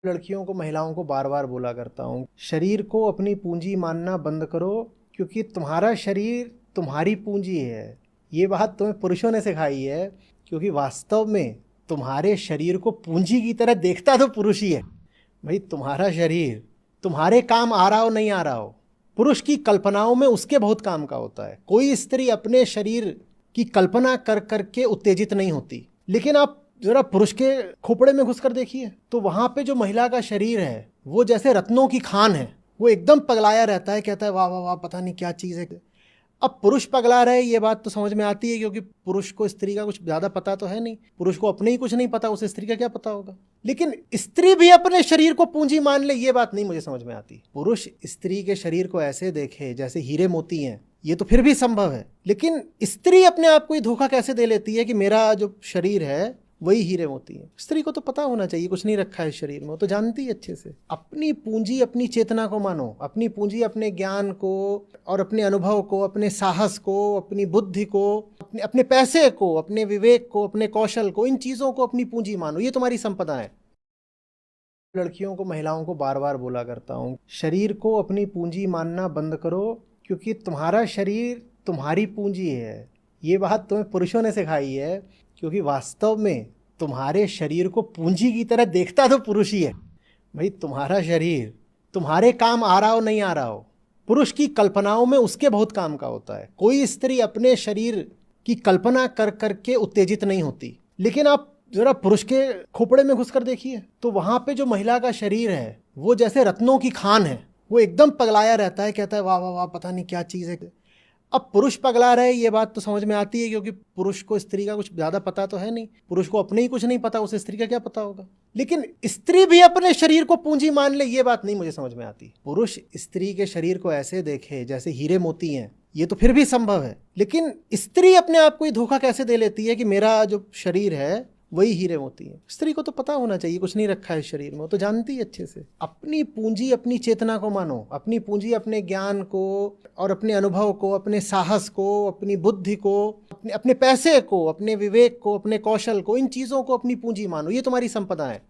लड़कियों को महिलाओं को बार बार बोला करता हूँ, शरीर को अपनी पूंजी मानना बंद करो, क्योंकि तुम्हारा शरीर तुम्हारी पूंजी है। ये बात तुम्हें पुरुषों ने सिखाई है, क्योंकि वास्तव में तुम्हारे शरीर को पूंजी की तरह देखता तो पुरुष ही है। भाई, तुम्हारा शरीर तुम्हारे काम आ रहा हो नहीं आ रहा हो, पुरुष की कल्पनाओं में उसके बहुत काम का होता है। कोई स्त्री अपने शरीर की कल्पना कर करके उत्तेजित नहीं होती, लेकिन आप जरा पुरुष के खोपड़े में घुसकर देखिए तो वहां पे जो महिला का शरीर है वो जैसे रत्नों की खान है। वो एकदम पगलाया रहता है, कहता है वाह वाह वाह, पता नहीं क्या चीज़ है। अब पुरुष पगला रहे, ये बात तो समझ में आती है, क्योंकि पुरुष को स्त्री का कुछ ज़्यादा पता तो है नहीं। पुरुष को अपने ही कुछ नहीं पता, उसे स्त्री का क्या पता होगा। लेकिन स्त्री भी अपने शरीर को पूंजी मान ले, ये बात नहीं मुझे समझ में आती। पुरुष स्त्री के शरीर को ऐसे देखे जैसे हीरे मोती हैं, ये तो फिर भी संभव है। लेकिन स्त्री अपने आप को ही धोखा कैसे दे लेती है कि मेरा जो शरीर है वही हीरे मोती है। स्त्री को तो पता होना चाहिए कुछ नहीं रखा है शरीर में, वो तो जानती है अच्छे से। अपनी पूंजी अपनी चेतना को मानो, अपनी पूंजी अपने ज्ञान को और अपने अनुभव को, अपने साहस को, अपनी बुद्धि को, अपने पैसे को, अपने विवेक को, अपने कौशल को, इन चीज़ों को अपनी पूंजी मानो, ये तुम्हारी संपदा है। लड़कियों को महिलाओं को बार बार बोला करता हूँ, शरीर को अपनी पूंजी मानना बंद करो, क्योंकि तुम्हारा शरीर तुम्हारी पूंजी है। ये बात तुम्हें पुरुषों ने सिखाई है, क्योंकि वास्तव में तुम्हारे शरीर को पूंजी की तरह देखता तो पुरुष ही है। भाई, तुम्हारा शरीर तुम्हारे काम आ रहा हो नहीं आ रहा हो, पुरुष की कल्पनाओं में उसके बहुत काम का होता है। कोई स्त्री अपने शरीर की कल्पना कर करके उत्तेजित नहीं होती, लेकिन आप जरा पुरुष के खोपड़े में घुसकर देखिए तो वहां पे जो महिला का शरीर है वो जैसे रत्नों की खान है। वो एकदम पगलाया रहता है, कहता है वाह वाह वाह, पता नहीं क्या चीज़ है। अब पुरुष पगला रहे, ये बात तो समझ में आती है, क्योंकि पुरुष को स्त्री का कुछ ज़्यादा पता तो है नहीं। पुरुष को अपने ही कुछ नहीं पता, उसे स्त्री का क्या पता होगा। लेकिन स्त्री भी अपने शरीर को पूंजी मान ले, ये बात नहीं मुझे समझ में आती। पुरुष स्त्री के शरीर को ऐसे देखे जैसे हीरे मोती हैं, ये तो फिर भी संभव है। लेकिन स्त्री अपने आप को ही धोखा कैसे दे लेती है कि मेरा जो शरीर है वही हीरे मोती है। स्त्री को तो पता होना चाहिए कुछ नहीं रखा है शरीर में, वो तो जानती है अच्छे से। अपनी पूंजी अपनी चेतना को मानो, अपनी पूंजी अपने ज्ञान को और अपने अनुभव को, अपने साहस को, अपनी बुद्धि को, अपने पैसे को, अपने विवेक को, अपने कौशल को, इन चीज़ों को अपनी पूंजी मानो, ये तुम्हारी संपदा है।